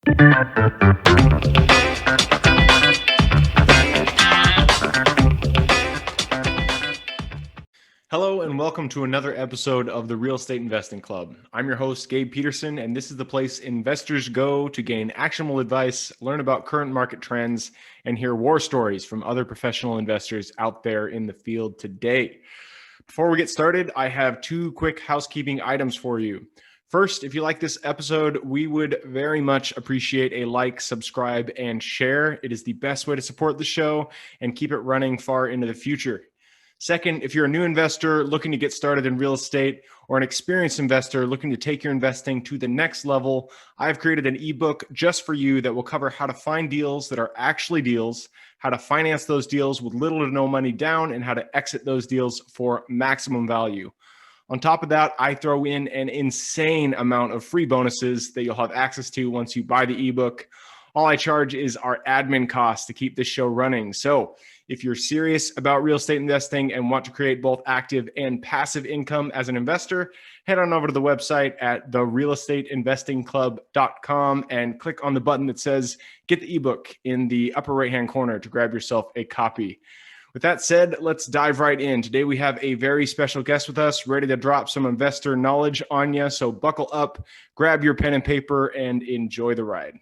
Hello and welcome to another episode of the Real Estate Investing Club. I'm your host, Gabe Peterson, and this is the place investors go to gain actionable advice, learn about current market trends, and hear war stories from other professional investors out there in the field today. Before we get started, I have two quick housekeeping items for you. First, if you like this episode, we would very much appreciate a like, subscribe, and share. It is the best way to support the show and keep it running far into the future. Second, if you're a new investor looking to get started in real estate or an experienced investor looking to take your investing to the next level, I've created an ebook just for you that will cover how to find deals that are actually deals, how to finance those deals with little to no money down, and how to exit those deals for maximum value. On top of that, I throw in an insane amount of free bonuses that you'll have access to once you buy the ebook. All I charge is our admin costs to keep this show running. So if you're serious about real estate investing and want to create both active and passive income as an investor, head on over to the website at therealestateinvestingclub.com and click on the button that says get the ebook in the upper right-hand corner to grab yourself a copy. With that said, let's dive right in. Today we have a very special guest with us, ready to drop some investor knowledge on you. So buckle up, grab your pen and paper, and enjoy the ride.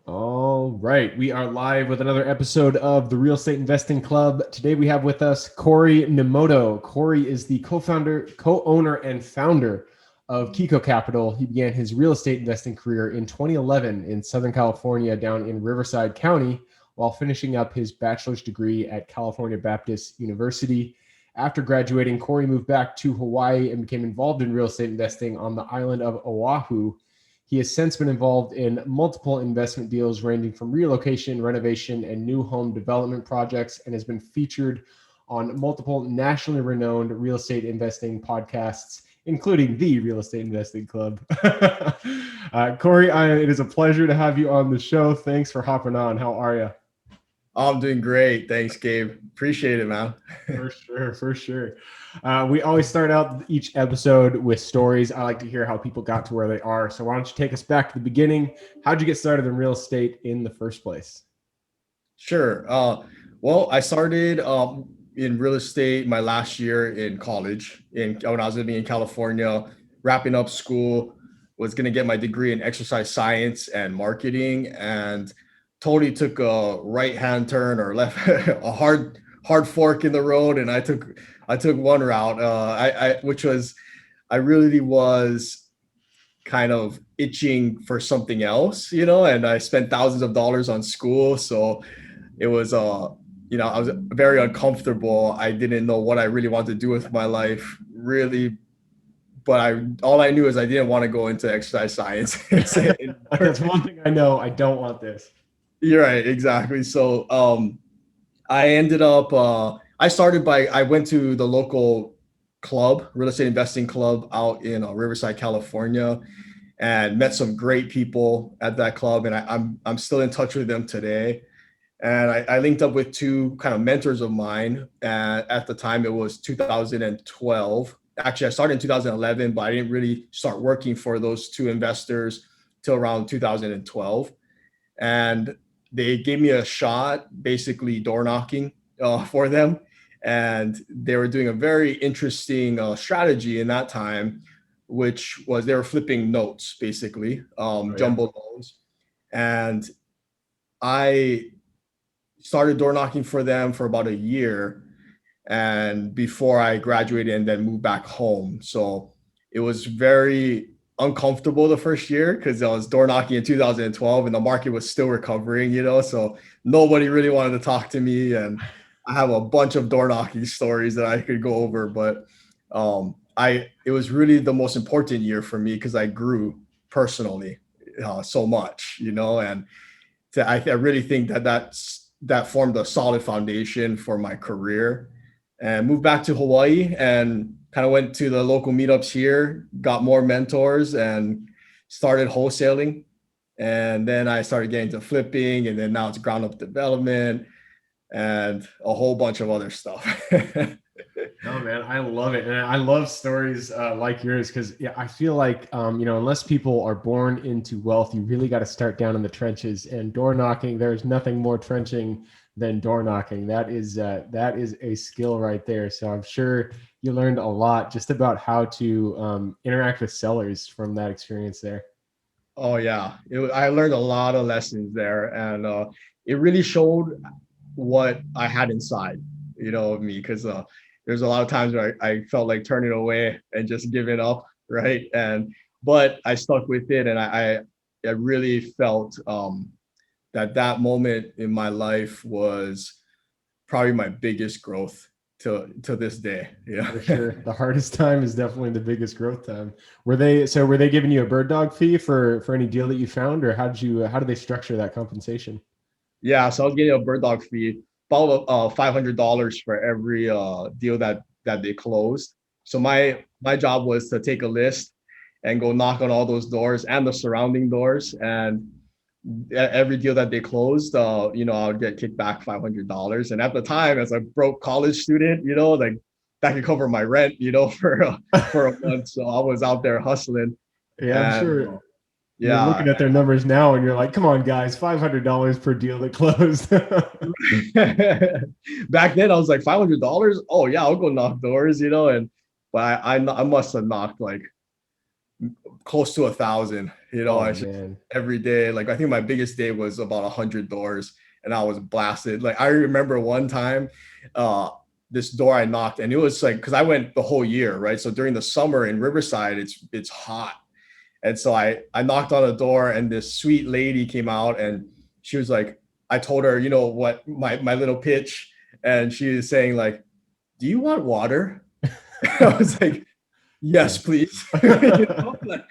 All right, we are live with another episode of the Real Estate Investing Club. Today we have with us Cory Nemoto. Cory is the co-owner, and founder of KÉCŌ Capital. He began his real estate investing career in 2011 in Southern California, down in Riverside County, while finishing up his bachelor's degree at California Baptist University. After graduating, Cory moved back to Hawaii and became involved in real estate investing on the island of Oahu. He has since been involved in multiple investment deals ranging from relocation, renovation, and new home development projects, and has been featured on multiple nationally renowned real estate investing podcasts, including the Real Estate Investing Club. Cory, it is a pleasure to have you on the show. Thanks for hopping on. How are you? I'm doing great. Thanks, Gabe. Appreciate it, man. For sure. We always start out each episode with stories. I like to hear how people got to where they are. So why don't you take us back to the beginning? How'd you get started in real estate in the first place? Sure. Well, I started in real estate my last year in college when I was living in California, wrapping up school, was going to get my degree in exercise science and marketing, and totally took a right-hand turn or left a hard fork in the road, and I took one route, which was I really was kind of itching for something else, and I spent thousands of dollars on school, so it was I was very uncomfortable. I didn't know what I really wanted to do with my life, really. But all I knew is I didn't want to go into exercise science. That's one thing I know. I don't want this. You're right, exactly. So I ended up, I went to the local club, real estate investing club out in Riverside, California, and met some great people at that club. And I'm still in touch with them today. And I linked up with two kind of mentors of mine. At the time, it was 2012. Actually, I started in 2011, but I didn't really start working for those two investors till around 2012. And they gave me a shot, basically door knocking for them. And they were doing a very interesting strategy in that time, which was they were flipping notes, basically, jumbo loans. And I started door knocking for them for about a year, and before I graduated and then moved back home. So it was very uncomfortable the first year because I was door knocking in 2012 and the market was still recovering, so nobody really wanted to talk to me. And I have a bunch of door knocking stories that I could go over, but it was really the most important year for me because I grew personally so much, and I really think that formed a solid foundation for my career. And moved back to Hawaii and kind of went to the local meetups here, got more mentors, and started wholesaling. And then I started getting to flipping, and then now it's ground up development and a whole bunch of other stuff. No, man, I love it. And I love stories like yours because yeah, I feel like, unless people are born into wealth, you really got to start down in the trenches and door knocking. There's nothing more trenching than door knocking. That is a skill right there. So I'm sure you learned a lot just about how to interact with sellers from that experience there. Oh yeah, I learned a lot of lessons there, and it really showed what I had inside, of me, because there's a lot of times where I felt like turning away and just giving up, right? But I stuck with it, and I really felt that moment in my life was probably my biggest growth to this day. Yeah. For sure. The hardest time is definitely the biggest growth time. Were they giving you a bird dog fee for any deal that you found, or how did they structure that compensation? Yeah, so I was getting a bird dog fee, about $500 for every deal that they closed. So my job was to take a list and go knock on all those doors and the surrounding doors, and every deal that they closed, I would get kicked back $500. And at the time, as a broke college student, like that could cover my rent, for a month. So I was out there hustling, Yeah, I'm and sure you're yeah. looking at their numbers now and you're like, come on, guys, $500 per deal that closed. Back then, I was like $500. Oh yeah, I'll go knock doors, and but I must have knocked like close to 1,000. Oh I just man. every day. Like I think my biggest day was about 100 doors, and I was blasted. Like I remember one time, uh, this door I knocked, and it was like because I went the whole year, right? So during the summer in Riverside, it's hot. And so I knocked on a door, and this sweet lady came out, and she was like, I told her, what my little pitch, and she was saying like, "Do you want water?" I was like, "Yes, please." Like,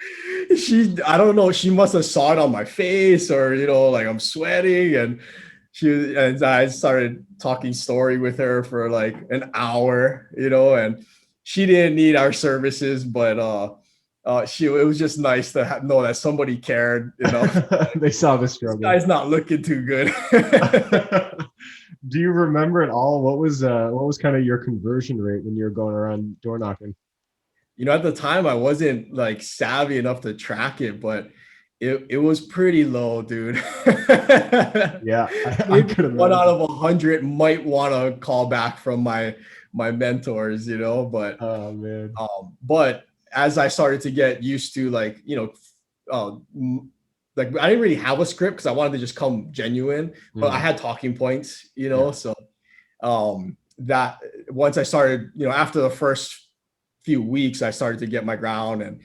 I don't know, she must have saw it on my face, or like I'm sweating, and I started talking story with her for like an hour, and she didn't need our services, but it was just nice to know that somebody cared enough. They saw the This struggle. guy's not looking too good. Do you remember at all what was kind of your conversion rate when you were going around door knocking? At the time I wasn't like savvy enough to track it, but it was pretty low, dude. Yeah, I Maybe could one out imagine. of 100 might want to call back from my mentors, but Oh man. but as I started to get used to, like, uh, like I didn't really have a script because I wanted to just come genuine, but I Mm, had talking points, yeah. so that once I started, after the first few weeks, I started to get my ground and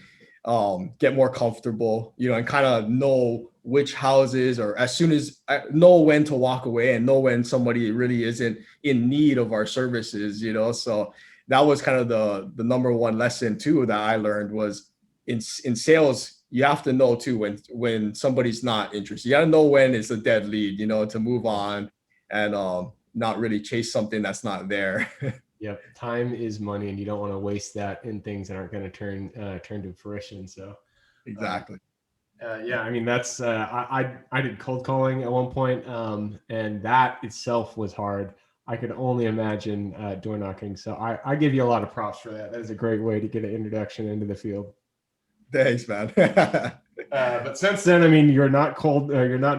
get more comfortable, and kind of know which houses, or as soon as I know when to walk away and know when somebody really isn't in need of our services, so that was kind of the number one lesson too that I learned was in sales. You have to know too when somebody's not interested. You got to know when it's a dead lead, to move on and not really chase something that's not there. Yep. Time is money, and you don't want to waste that in things that aren't going to turn to fruition. So, um, Exactly. yeah, I mean that's I did cold calling at one point, and that itself was hard. I could only imagine door knocking. So I give you a lot of props for that. That is a great way to get an introduction into the field. Thanks, man. But since then, I mean, you're not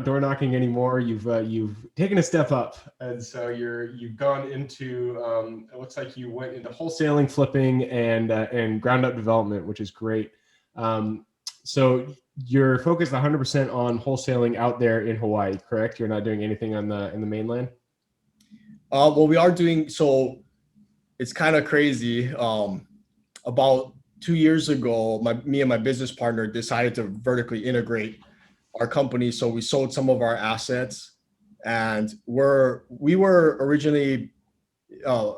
door knocking anymore. You've taken a step up, and so you've gone into. It looks like you went into wholesaling, flipping, and ground up development, which is great. So you're focused 100% on wholesaling out there in Hawaii, correct? You're not doing anything in the mainland. Well, we are doing so. It's kind of crazy. About 2 years ago, me and my business partner decided to vertically integrate our company. So we sold some of our assets, and we were originally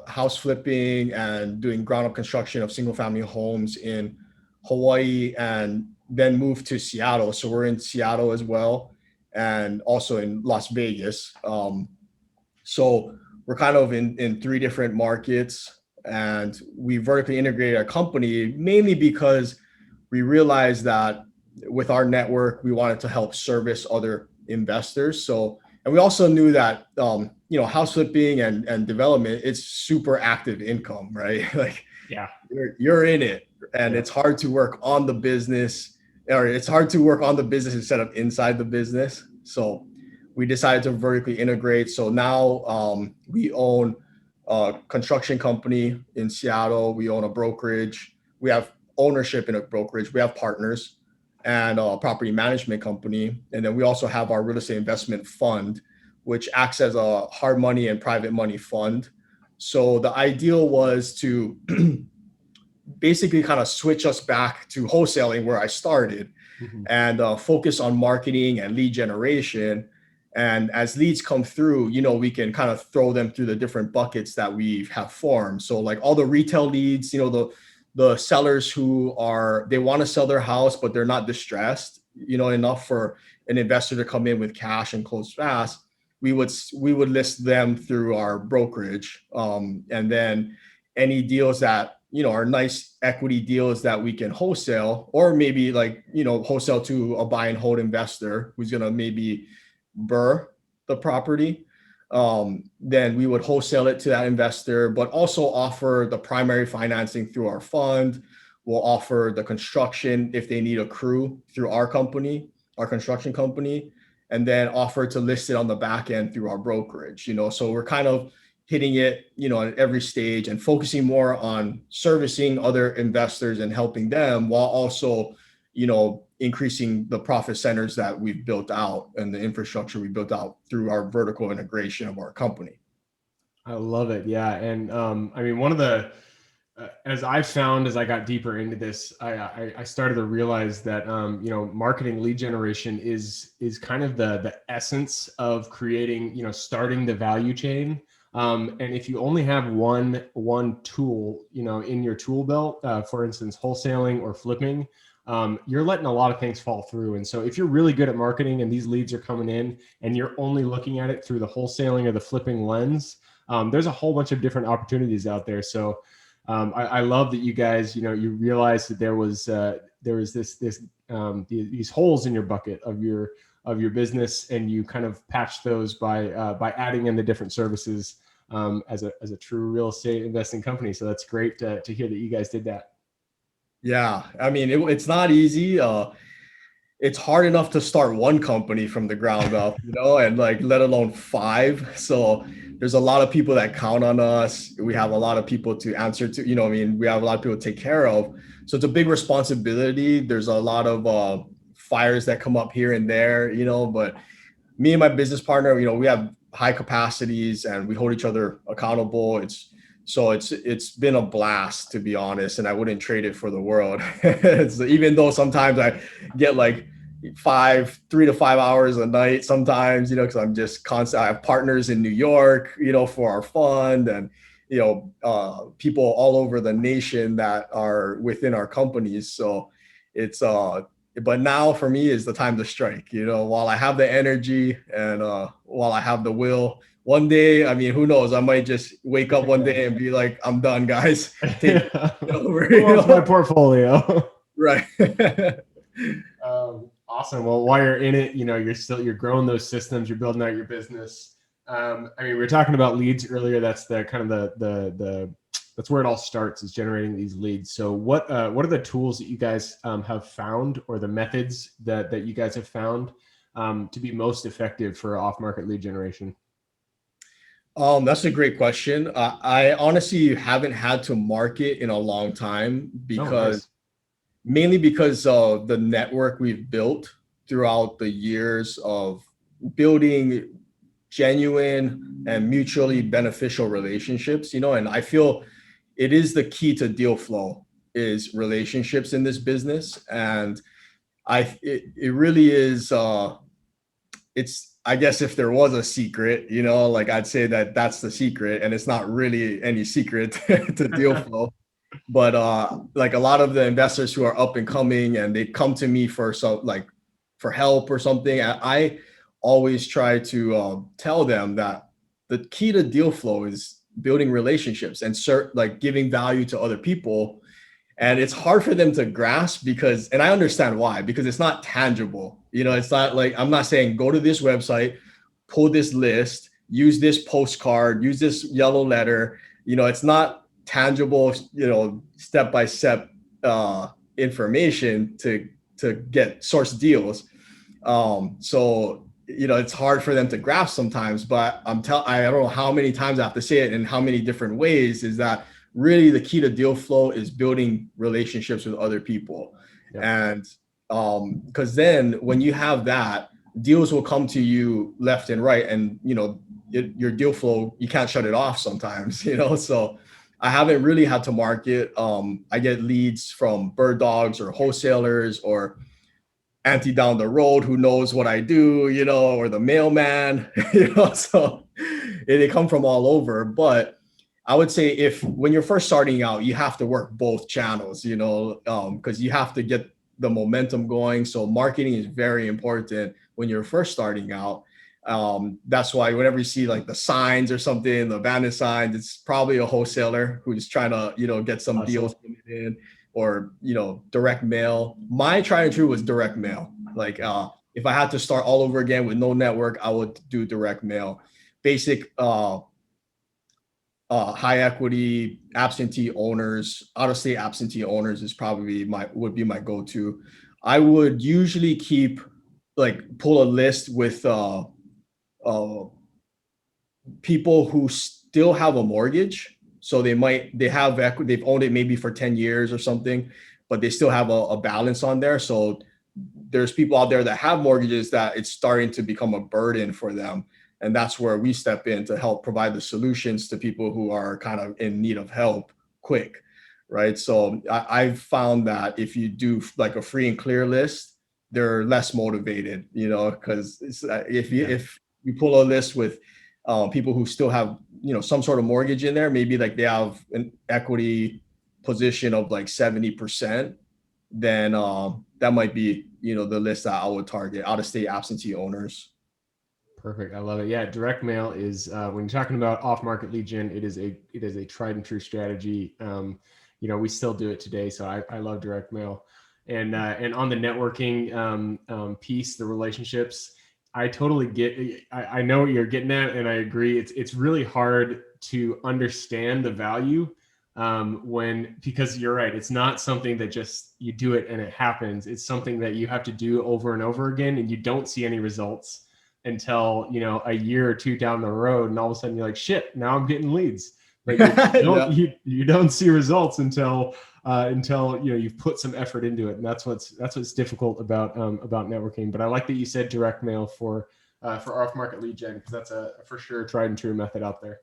house flipping and doing ground up construction of single family homes in Hawaii, and then moved to Seattle. So we're in Seattle as well, and also in Las Vegas. So we're kind of in three different markets, and we vertically integrated our company mainly because we realized that with our network, we wanted to help service other investors. So And we also knew that, house flipping and development, it's super active income, right? Like Yeah. you're in it, and Yeah. it's hard to work on the business, or it's hard to work on the business instead of inside the business. So we decided to vertically integrate. So now we own a construction company in Seattle. We own a brokerage. We have ownership in a brokerage. We have partners and a property management company. And then we also have our real estate investment fund, which acts as a hard money and private money fund. So the ideal was to basically kind of switch us back to wholesaling where I started, Mhm. and focus on marketing and lead generation. And as leads come through, we can kind of throw them through the different buckets that we have formed. So like all the retail leads, the sellers who they want to sell their house, but they're not distressed, enough for an investor to come in with cash and close fast. We would list them through our brokerage, and then any deals that are nice equity deals that we can wholesale, or maybe like wholesale to a buy and hold investor who's going to maybe burr the property. Then we would wholesale it to that investor, but also offer the primary financing through our fund. We'll offer the construction if they need a crew through our company, our construction company, and then offer to list it on the back end through our brokerage. So we're kind of hitting it, at every stage, and focusing more on servicing other investors and helping them, while also, increasing the profit centers that we've built out and the infrastructure we built out through our vertical integration of our company. I love it. Yeah. And I mean, one of the, as I found as I got deeper into this, I started to realize that marketing lead generation is kind of the essence of creating, starting the value chain. And if you only have one tool, in your tool belt, for instance, wholesaling or flipping, you're letting a lot of things fall through. And so if you're really good at marketing and these leads are coming in and you're only looking at it through the wholesaling or the flipping lens, there's a whole bunch of different opportunities out there. So I love that you guys, you realized that there was these holes in your bucket of your business, and you kind of patched those by adding in the different services as a true real estate investing company. So that's great to hear that you guys did that. Yeah, I mean, it's not easy. It's hard enough to start one company from the ground up, and like let alone five. So there's a lot of people that count on us. We have a lot of people to answer to, we have a lot of people to take care of. So it's a big responsibility. There's a lot of fires that come up here and there, but me and my business partner, we have high capacities and we hold each other accountable. It's been a blast, to be honest, and I wouldn't trade it for the world. Even though sometimes I get like 3 to 5 hours a night sometimes, because I'm just constant. I have partners in New York, for our fund, and people all over the nation that are within our companies. So it's but now for me is the time to strike, while I have the energy and while I have the will. One day, I mean, who knows? I might just wake up one day and be like, I'm done, guys. Take it over. Who wants my portfolio? Right. Awesome. Well, while you're in it, you're growing those systems, you're building out your business. I mean, we were talking about leads earlier. That's the kind of the that's where it all starts, is generating these leads. So what are the tools that you guys have found, or the methods that you guys have found to be most effective for off-market lead generation? That's a great question. I honestly haven't had to market in a long time, Oh, because nice. mainly because of the network we've built throughout the years of building genuine and mutually beneficial relationships, and I feel it is the key to deal flow, is relationships in this business. And it really is, it's, I guess if there was a secret, like I'd say that that's the secret, and it's not really any secret to deal flow. But like a lot of the investors who are up and coming and they come to me for for help or something, I always try to tell them that the key to deal flow is building relationships and like giving value to other people. And it's hard for them to grasp, and I understand why, because it's not tangible. It's not like, I'm not saying go to this website, pull this list, use this postcard, use this yellow letter. It's not tangible, step by step information to get source deals. So it's hard for them to grasp sometimes, but I don't know how many times I have to say it in how many different ways, is that really the key to deal flow is building relationships with other people. Yeah. And because then when you have that, deals will come to you left and right, and your deal flow, you can't shut it off sometimes, so I haven't really had to market. I get leads from bird dogs or wholesalers or auntie down the road who knows what I do, or the mailman, so they come from all over. But I would say when you're first starting out, you have to work both channels, because you have to get the momentum going. So marketing is very important when you're first starting out. That's why whenever you see like the signs or something, the abandoned signs, it's probably a wholesaler who's trying to, get some deals in, or, direct mail. My tried and true was direct mail. Like, if I had to start all over again with no network, I would do direct mail. Basic, high equity absentee owners, out of state absentee owners is probably would be my go-to. I would usually pull a list with people who still have a mortgage. So they have equity, they've owned it maybe for 10 years or something, but they still have a balance on there. So there's people out there that have mortgages that it's starting to become a burden for them. And that's where we step in to help provide the solutions to people who are kind of in need of help quick, right? So I've found that if you do like a free and clear list, they're less motivated, because if you pull a list with people who still have, some sort of mortgage in there, maybe like they have an equity position of like 70%, then that might be, the list that I would target, out of state absentee owners. Perfect. I love it. Yeah. Direct mail is, when you're talking about OffMarket Legion, it is a tried and true strategy. We still do it today. So I love direct mail. And on the networking piece, the relationships, I totally get. I know what you're getting at, and I agree. It's really hard to understand the value because you're right. It's not something that just you do it and it happens. It's something that you have to do over and over again, and you don't see any results until a year or two down the road, and all of a sudden you're like, shit, now I'm getting leads. But you don't see results until you've put some effort into it, and that's what's difficult about networking. But I like that you said direct mail for OffMarket Legion, because that's a for sure tried and true method out there.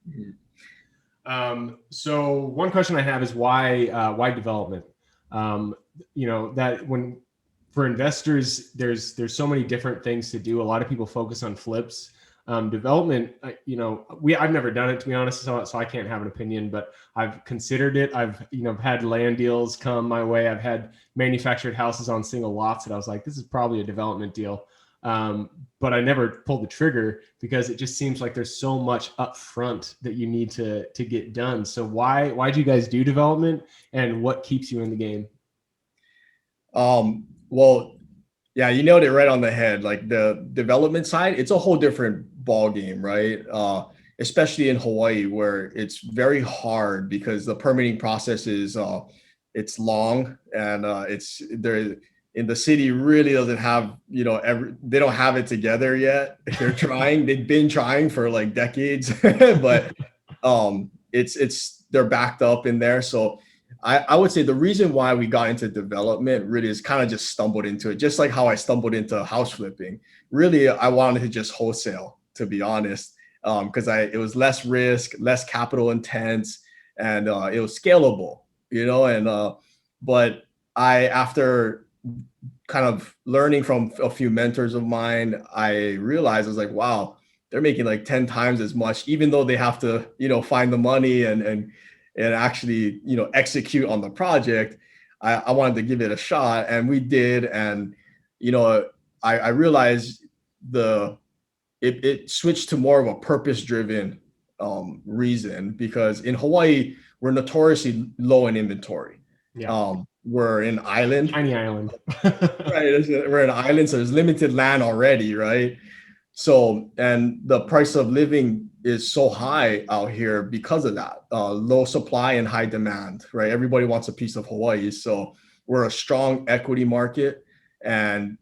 Mm-hmm. So one question I have is why development? That when for investors, there's so many different things to do. A lot of people focus on flips. Development, I've never done it, to be honest, so I can't have an opinion, but I've considered it. I've had land deals come my way. I've had manufactured houses on single lots that I was like, this is probably a development deal. But I never pulled the trigger because it just seems like there's so much upfront that you need to get done. So why do you guys do development, and what keeps you in the game? Well, yeah, you nailed it right on the head. Like the development side, it's a whole different ball game, right? Especially in Hawaii, where it's very hard because the permitting process is it's long, and it's there in the city really doesn't have, they don't have it together yet. They're trying, they've been trying for like decades, but they're backed up in there. So I would say the reason why we got into development really is kind of just stumbled into it, just like how I stumbled into house flipping. Really, I wanted to just wholesale, to be honest, because it was less risk, less capital intense, and it was scalable, but after kind of learning from a few mentors of mine, I realized I was like, wow, they're making like 10 times as much, even though they have to, find the money and actually, execute on the project. I wanted to give it a shot, and we did. And, I realized it switched to more of a purpose-driven reason, because in Hawaii, we're notoriously low in inventory. Yeah. We're an island. Tiny island. Right. We're an island, so there's limited land already, right? So, and the price of living is so high out here because of that. Low supply and high demand, right? Everybody wants a piece of Hawaii. So we're a strong equity market, and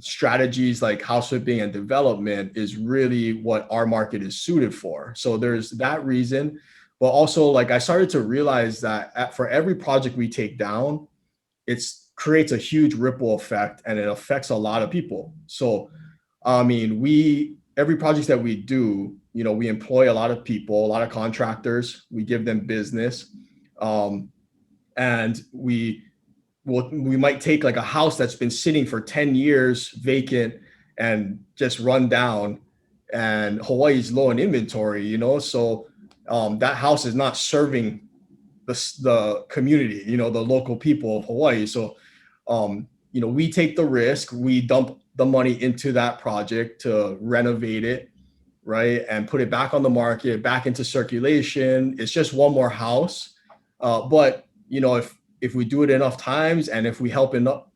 strategies like house flipping and development is really what our market is suited for. So there's that reason. But also, like, I started to realize that for every project we take down, it creates a huge ripple effect, and it affects a lot of people. So I mean, every project that we do, we employ a lot of people, a lot of contractors. We give them business, and we might take like a house that's been sitting for 10 years vacant and just run down, and Hawaii's low in inventory. So that house is not serving the community, the local people of Hawaii. So we take the risk, we dump the money into that project to renovate it, right, and put it back on the market, back into circulation. It's just one more house, but if we do it enough times, and if we help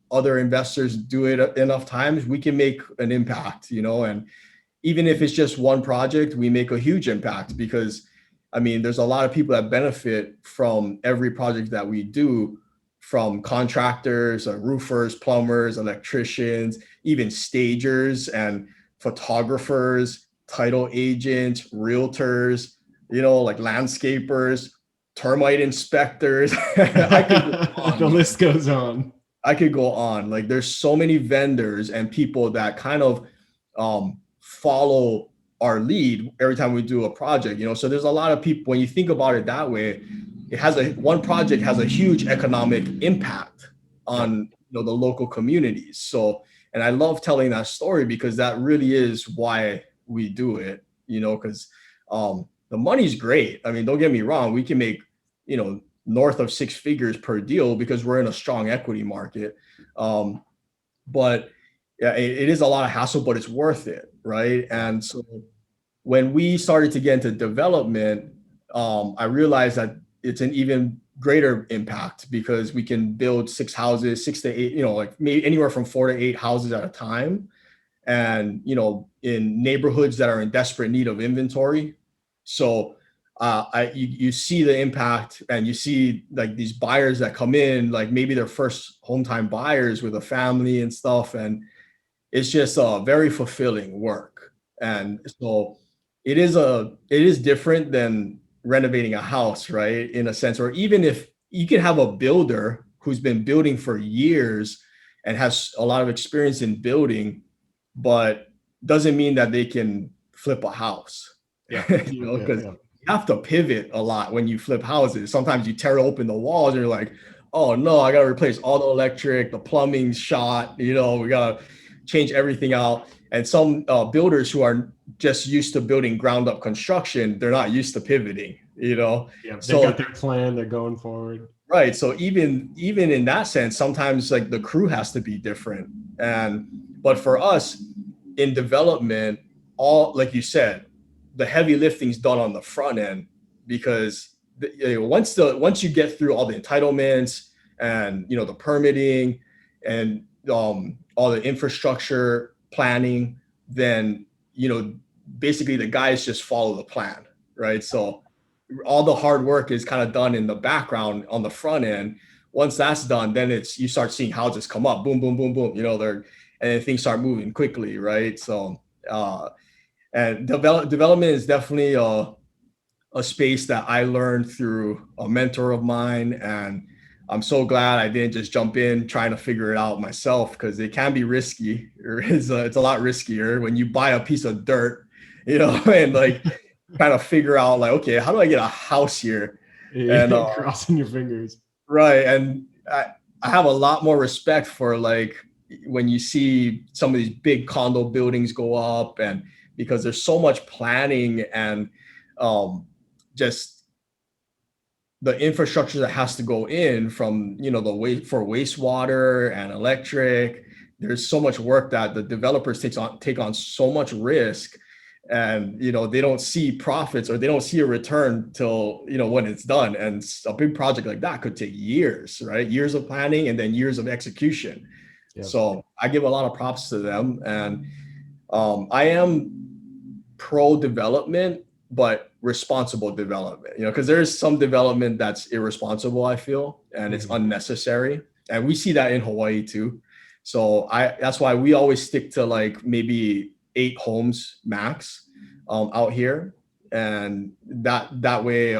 other investors do it enough times, we can make an impact. And even if it's just one project, we make a huge impact, because I mean, there's a lot of people that benefit from every project that we do, from contractors, roofers, plumbers, electricians, even stagers and photographers, title agents, realtors, like landscapers, termite inspectors. I could go on. The list goes on. I could go on. Like, there's so many vendors and people that kind of follow our lead every time we do a project. So there's a lot of people, when you think about it that way, one project has a huge economic impact on the local communities. So, and I love telling that story, because that really is why we do it, because the money's great. I mean, don't get me wrong, we can make north of 6 figures per deal because we're in a strong equity market, but yeah, it is a lot of hassle, but it's worth it, right? And so when we started to get into development, I realized that it's an even greater impact, because we can build 6 houses, 6 to 8, like maybe anywhere from 4 to 8 houses at a time. And, in neighborhoods that are in desperate need of inventory. So you see the impact, and you see like these buyers that come in, like maybe their first home time buyers with a family and stuff. And it's just very fulfilling work. And so it is different than renovating a house, right? In a sense, or even if you can have a builder who's been building for years and has a lot of experience in building, but doesn't mean that they can flip a house. Yeah. Because you have to pivot a lot when you flip houses. Sometimes you tear open the walls and you're like, oh no, I got to replace all the electric, the plumbing's shot, we got to change everything out. And some builders who are just used to building ground up construction, they're not used to pivoting, Yeah, they got their plan, they're going forward. Right. So even in that sense, sometimes like the crew has to be different. But for us in development, like you said, the heavy lifting is done on the front end, because once you get through all the entitlements and the permitting and all the infrastructure planning, then basically the guys just follow the plan, right? So all the hard work is kind of done in the background on the front end. Once that's done, then you start seeing houses come up, boom, boom, boom, boom, and then things start moving quickly, right? So and development is definitely a space that I learned through a mentor of mine, and I'm so glad I didn't just jump in trying to figure it out myself, because it can be risky. It's a lot riskier when you buy a piece of dirt, and like kind of figure out like, okay, how do I get a house here? And crossing your fingers. Right. And I have a lot more respect for like when you see some of these big condo buildings go up, and because there's so much planning and just the infrastructure that has to go in from, for wastewater and electric. There's so much work that the developers take on so much risk, and, they don't see profits, or they don't see a return till, when it's done. And a big project like that could take years, right? Years of planning and then years of execution. Yep. So I give a lot of props to them. And I am pro development, but responsible development, because there's some development that's irresponsible, I feel, and it's unnecessary. And we see that in Hawaii too. So that's why we always stick to like maybe 8 homes max out here. And that way,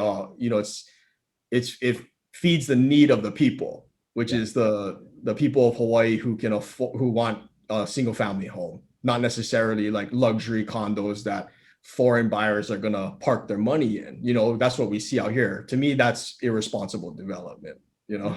it feeds the need of the people, which is the people of Hawaii who want a single family home, not necessarily like luxury condos that foreign buyers are going to park their money in. That's what we see out here. To me, that's irresponsible development,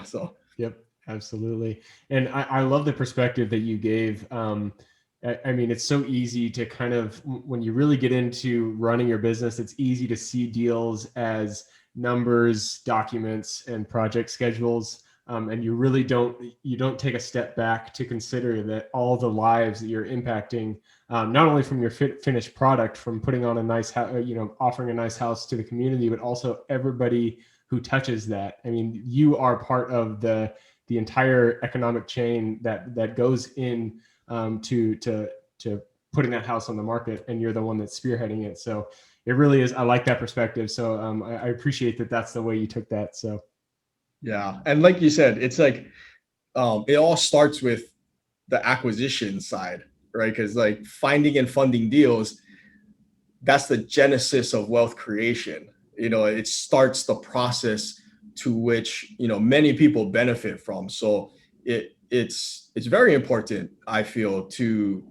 so. Yep, absolutely. And I love the perspective that you gave. I mean, it's so easy to kind of, when you really get into running your business, it's easy to see deals as numbers, documents, and project schedules. And you really don't take a step back to consider that all the lives that you're impacting, not only from your finished product, from putting on a nice, offering a nice house to the community, but also everybody who touches that. I mean, you are part of the entire economic chain that goes in to putting that house on the market, and you're the one that's spearheading it. So it really is. I like that perspective. So I appreciate that. That's the way you took that. So yeah, and like you said, it's like it all starts with the acquisition side, right? Because like finding and funding deals, that's the genesis of wealth creation. It starts the process to which many people benefit from. So it's very important, I feel, to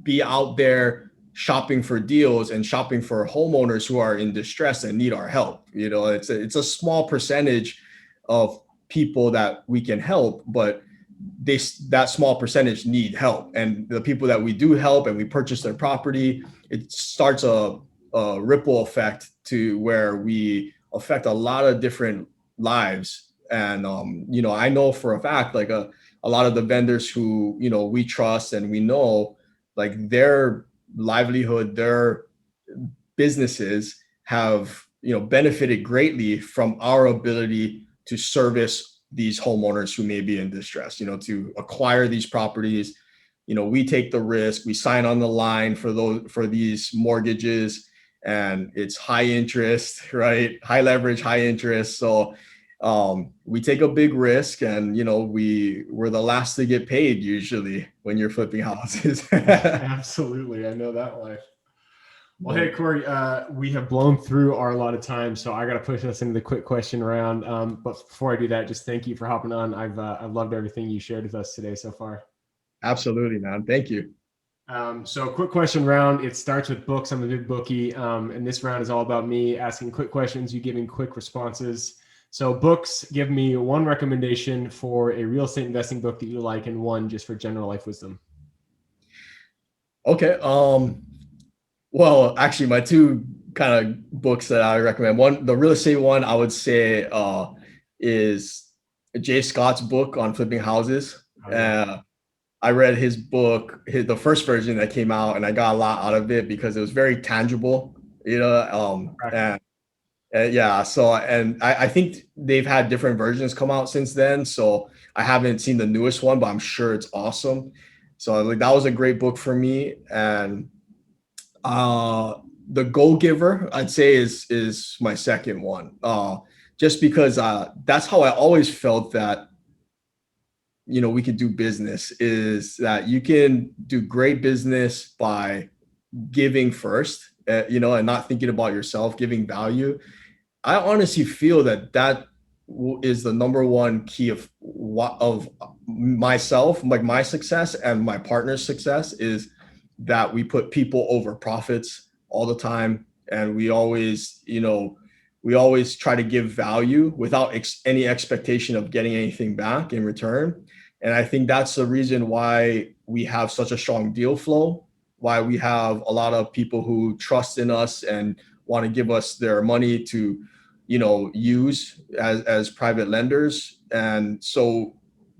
be out there shopping for deals and shopping for homeowners who are in distress and need our help. It's a small percentage of people that we can help, but that small percentage need help. And the people that we do help and we purchase their property, it starts a ripple effect to where we affect a lot of different lives. And I know for a fact, like a lot of the vendors who we trust and we know, like their livelihood, their businesses have benefited greatly from our ability to service these homeowners who may be in distress, to acquire these properties. We take the risk, we sign on the line for these mortgages, and it's high interest, right? High leverage, high interest. So we take a big risk, and we're the last to get paid usually when you're flipping houses. absolutely, I know that life. Well, hey, Cory, we have blown through our allotted time, so I got to push us into the quick question round. But before I do that, just thank you for hopping on. I've loved everything you shared with us today so far. Absolutely, man. Thank you. So quick question round. It starts with books. I'm a big bookie. And this round is all about me asking quick questions, you giving quick responses. So books, give me one recommendation for a real estate investing book that you like, and one just for general life wisdom. Okay. Well, actually, my two kind of books that I recommend. One, the real estate one, I would say is Jay Scott's book on flipping houses. Oh, yeah. I read his book, the first version that came out, and I got a lot out of it because it was very tangible, yeah. So, and I think they've had different versions come out since then. So I haven't seen the newest one, but I'm sure it's awesome. So like that was a great book for me. And the Go Giver, I'd say is my second one. Just because that's how I always felt that we could do business, is that you can do great business by giving first, and not thinking about yourself, giving value. I honestly feel that is the number one key of myself, like my success and my partner's success, is that we put people over profits all the time. And we always try to give value without any expectation of getting anything back in return. And I think that's the reason why we have such a strong deal flow, why we have a lot of people who trust in us and want to give us their money to use as private lenders. And so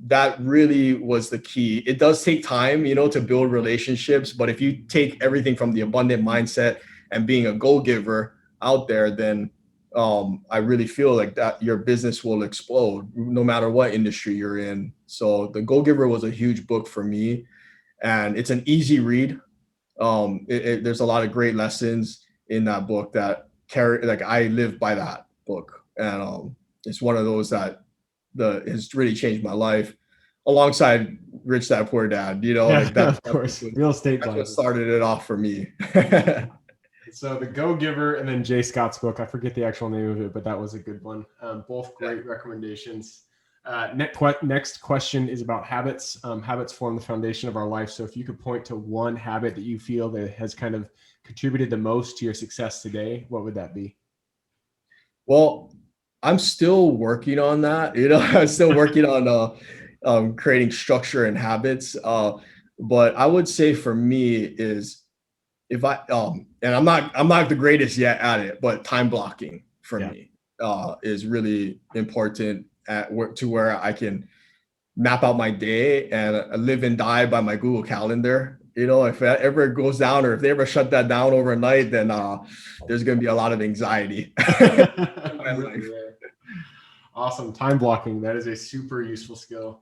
that really was the key. It does take time to build relationships, but if you take everything from the abundant mindset and being a go giver out there, then I really feel like that your business will explode no matter what industry you're in. So the Go Giver was a huge book for me. and it's an easy read. There's a lot of great lessons in that book that carry, like, I live by that book, and it's one of those that has really changed my life, alongside Rich Dad Poor Dad. Yeah, Like that. of course. Real estate. That's what started it off for me. So The Go-Giver and then Jay Scott's book. I forget the actual name of it, but that was a good one. Both great recommendations. Next question is about habits. Habits form the foundation of our life. So if you could point to one habit that you feel that has kind of contributed the most to your success today, what would that be? Well, I'm still working on that. I'm still working on creating structure and habits. But I would say for me is, if I and I'm not the greatest yet at it, but time blocking for me is really important to where I can map out my day and live and die by my Google Calendar. If that ever goes down, or if they ever shut that down overnight, then there's going to be a lot of anxiety in my life. Awesome. Time blocking. That is a super useful skill.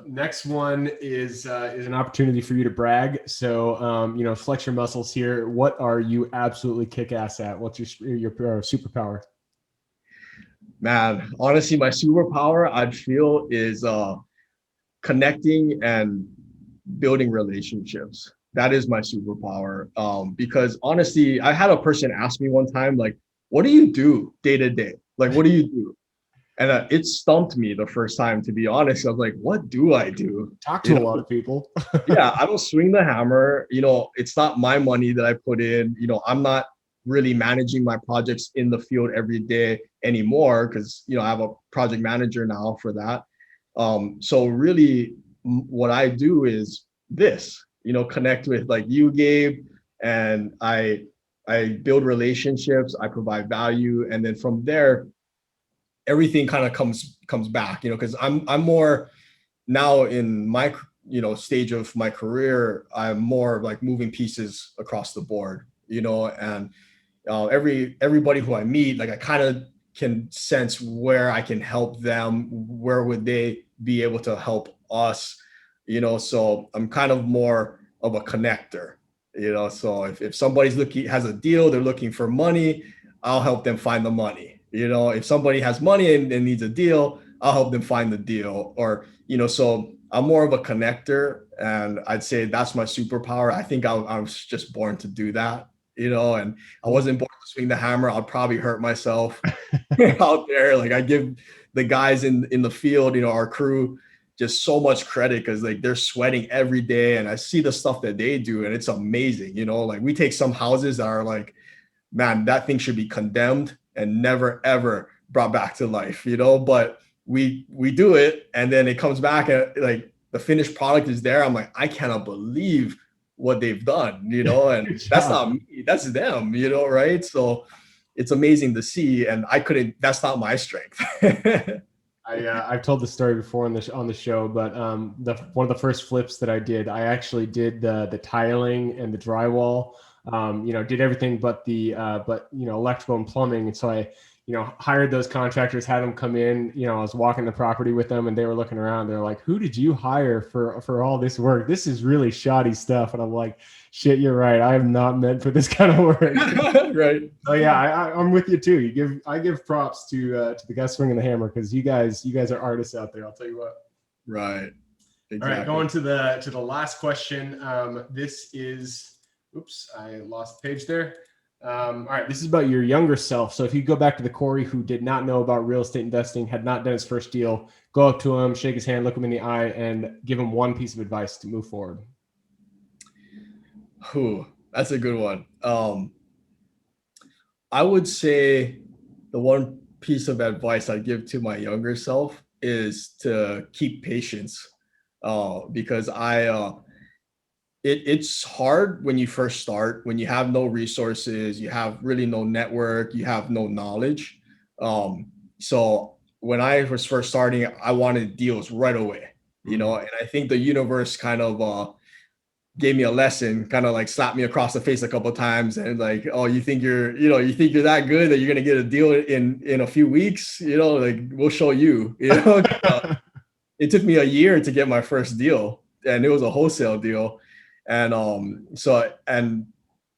Next one is an opportunity for you to brag. So, flex your muscles here. What are you absolutely kick-ass at? What's your superpower? Man, honestly, my superpower, I feel, is connecting and building relationships. That is my superpower. Because honestly, I had a person ask me one time, like, what do you do day to day? Like, what do you do? And it stumped me the first time, to be honest. I was like, what do I do? Talk to a lot of people. Yeah, I don't swing the hammer. It's not my money that I put in. I'm not really managing my projects in the field every day anymore, because, I have a project manager now for that. So really what I do is this, connect with, like, you, Gabe, and I build relationships, I provide value. And then from there, everything kind of comes back, because I'm more now in my, stage of my career. I'm more like moving pieces across the board, and everybody who I meet, like, I kind of can sense where I can help them, where would they be able to help us, so I'm kind of more of a connector, so if somebody's has a deal, they're looking for money, I'll help them find the money. If somebody has money and needs a deal, I'll help them find the deal. Or, so I'm more of a connector, and I'd say that's my superpower. I think I was just born to do that, and I wasn't born to swing the hammer. I'd probably hurt myself out there. Like, I give the guys in the field, our crew, just so much credit, because, like, they're sweating every day, and I see the stuff that they do, and it's amazing. Like, we take some houses that are like, man, that thing should be condemned and never ever brought back to life, but we do it, and then it comes back, and, like, the finished product is there. I'm like, I cannot believe what they've done, and that's not me, that's them, right? So it's amazing to see, and that's not my strength. I've told the story before on the show, but one of the first flips that I did, I actually did the tiling and the drywall. Did everything but the electrical and plumbing. And so I, hired those contractors, had them come in. I was walking the property with them, and they were looking around. They're like, "Who did you hire for all this work? This is really shoddy stuff." And I'm like, "Shit, you're right. I am not meant for this kind of work." Right. So yeah, I'm with you too. I give props to the guys swinging the hammer, because you guys are artists out there. I'll tell you what. Right. Exactly. All right, going to the last question. This is. Oops, I lost the page there. All right, this is about your younger self. So if you go back to the Cory who did not know about real estate investing, had not done his first deal, go up to him, shake his hand, look him in the eye, and give him one piece of advice to move forward. Ooh, that's a good one. I would say the one piece of advice I'd give to my younger self is to keep patience, because it's hard when you first start, when you have no resources, you have really no network, you have no knowledge. So when I was first starting, I wanted deals right away, and I think the universe kind of gave me a lesson, kind of like slapped me across the face a couple of times, and like, oh, you think you're that good that you're gonna get a deal in a few weeks, like, we'll show you. It took me a year to get my first deal. and it was a wholesale deal. And and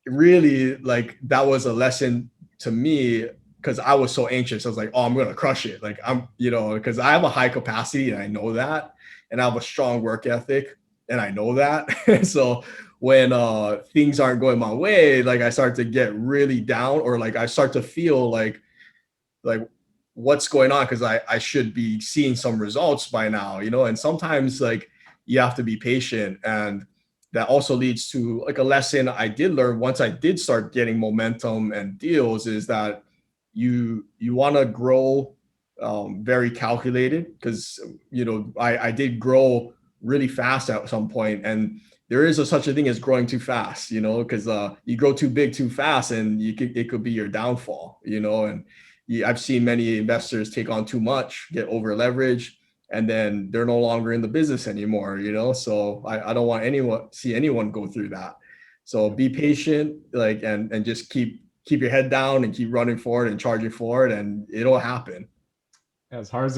really, like, that was a lesson to me, because I was so anxious. I was like, oh, I'm gonna crush it. Like, I'm, because I have a high capacity and I know that, and I have a strong work ethic and I know that. So when things aren't going my way, like, I start to get really down, or like I start to feel like what's going on, because I should be seeing some results by now, and sometimes, like, you have to be patient. And that also leads to, like, a lesson I did learn once I did start getting momentum and deals, is that you want to grow very calculated, because I did grow really fast at some point, and there is such a thing as growing too fast, because you grow too big too fast, and it could be your downfall, and I've seen many investors take on too much, get over leveraged, and then they're no longer in the business anymore, So I don't want anyone go through that. So be patient, like, and just keep your head down and keep running forward and charging forward, and it'll happen. As hard as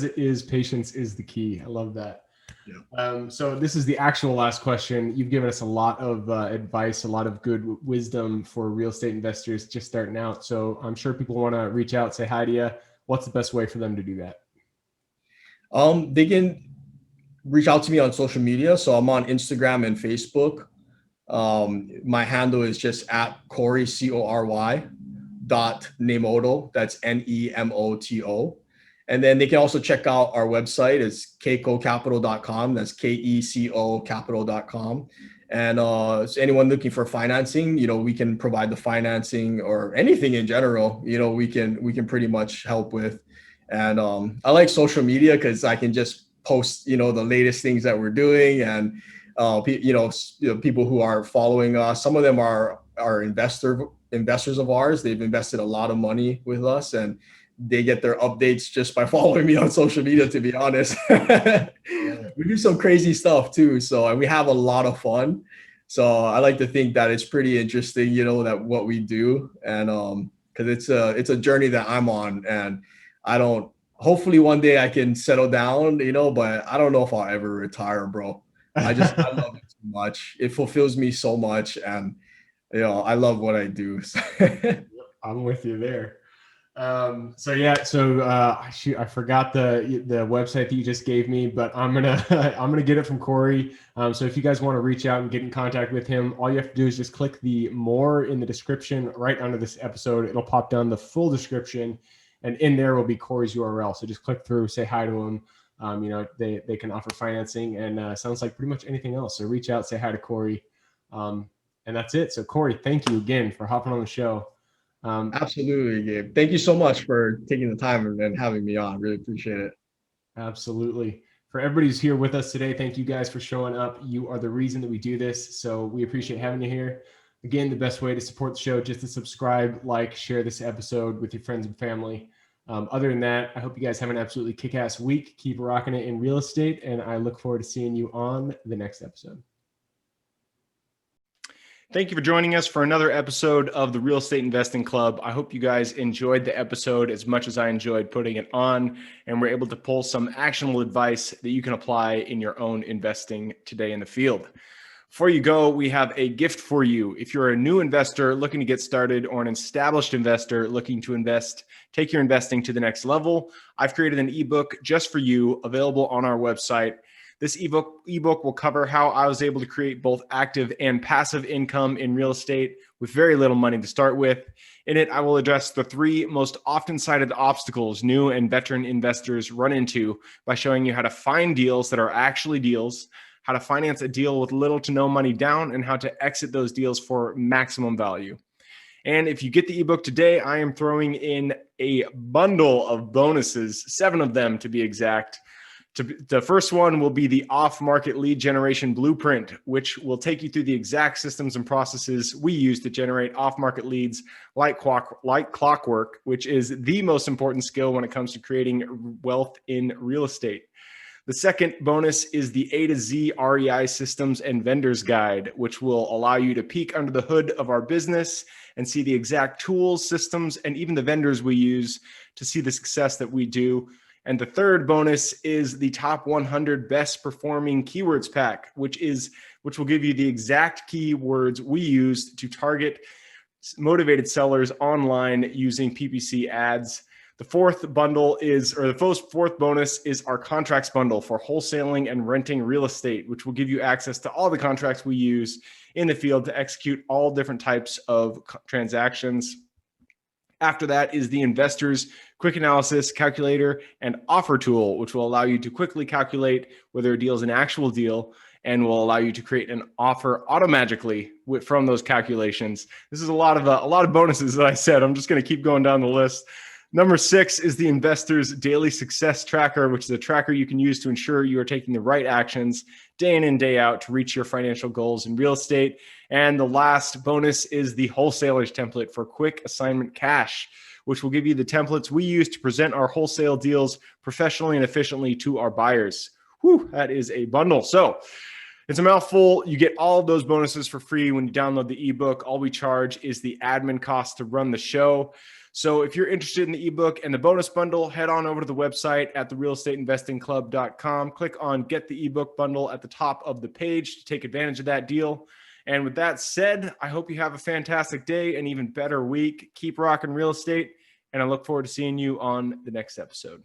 it is, patience is the key. I love that. Yeah. So this is the actual last question. You've given us a lot of advice, a lot of good wisdom for real estate investors just starting out. So I'm sure people want to reach out, say hi to you. What's the best way for them to do that? They can reach out to me on social media. So I'm on Instagram and Facebook. My handle is just at Cory, Cory .Nemoto. That's Nemoto. And then they can also check out our website. It's KÉCŌCapital.com. That's KECO capital.com. And so anyone looking for financing, we can provide the financing, or anything in general, we can pretty much help with. And I like social media because I can just post, the latest things that we're doing. And people who are following us, some of them are investors of ours. They've invested a lot of money with us, and they get their updates just by following me on social media, to be honest. We do some crazy stuff too. So, and we have a lot of fun. So I like to think that it's pretty interesting, that what we do. And because it's a journey that I'm on, and hopefully one day I can settle down, but I don't know if I'll ever retire, bro. I love it too much. It fulfills me so much. And I love what I do. I'm with you there. Shoot, I forgot the website that you just gave me, but I'm gonna get it from Cory. So if you guys want to reach out and get in contact with him, all you have to do is just click the more in the description right under this episode. It'll pop down the full description, and in there will be Cory's URL. So just click through, say hi to him. They can offer financing, and sounds like pretty much anything else. So reach out, say hi to Cory, and that's it. So Cory, thank you again for hopping on the show. Absolutely, Gabe. Thank you so much for taking the time and having me on. Really appreciate it. Absolutely. For everybody who's here with us today, thank you guys for showing up. You are the reason that we do this, so we appreciate having you here. Again, the best way to support the show, just to subscribe, like, share this episode with your friends and family. Other than that, I hope you guys have an absolutely kick-ass week. Keep rocking it in real estate, and I look forward to seeing you on the next episode. Thank you for joining us for another episode of the Real Estate Investing Club. I hope you guys enjoyed the episode as much as I enjoyed putting it on, and we're able to pull some actionable advice that you can apply in your own investing today in the field. Before you go, we have a gift for you. If you're a new investor looking to get started, or an established investor looking to take your investing to the next level, I've created an ebook just for you, available on our website. This ebook will cover how I was able to create both active and passive income in real estate with very little money to start with. In it, I will address the 3 most often cited obstacles new and veteran investors run into by showing you how to find deals that are actually deals, how to finance a deal with little to no money down, and how to exit those deals for maximum value. And if you get the ebook today, I am throwing in a bundle of bonuses, 7 of them to be exact. The first one will be the off-market lead generation blueprint, which will take you through the exact systems and processes we use to generate off-market leads like clockwork, which is the most important skill when it comes to creating wealth in real estate. The second bonus is the A to Z REI systems and vendors guide, which will allow you to peek under the hood of our business and see the exact tools, systems, and even the vendors we use to see the success that we do. And the third bonus is the top 100 best performing keywords pack, which will give you the exact keywords we use to target motivated sellers online using PPC ads. The fourth bonus is our contracts bundle for wholesaling and renting real estate, which will give you access to all the contracts we use in the field to execute all different types of transactions. After that is the Investors Quick Analysis Calculator and Offer Tool, which will allow you to quickly calculate whether a deal is an actual deal and will allow you to create an offer automagically from those calculations. This is a lot of bonuses that I said. I'm just going to keep going down the list. Number 6 is the Investors Daily Success Tracker, which is a tracker you can use to ensure you are taking the right actions day in and day out to reach your financial goals in real estate. And the last bonus is the Wholesalers Template for Quick Assignment Cash, which will give you the templates we use to present our wholesale deals professionally and efficiently to our buyers. Whew, that is a bundle. So it's a mouthful. You get all of those bonuses for free when you download the ebook. All we charge is the admin cost to run the show. So if you're interested in the ebook and the bonus bundle, head on over to the website at therealestateinvestingclub.com. Click on Get the Ebook Bundle at the top of the page to take advantage of that deal. And with that said, I hope you have a fantastic day and even better week. Keep rocking real estate, and I look forward to seeing you on the next episode.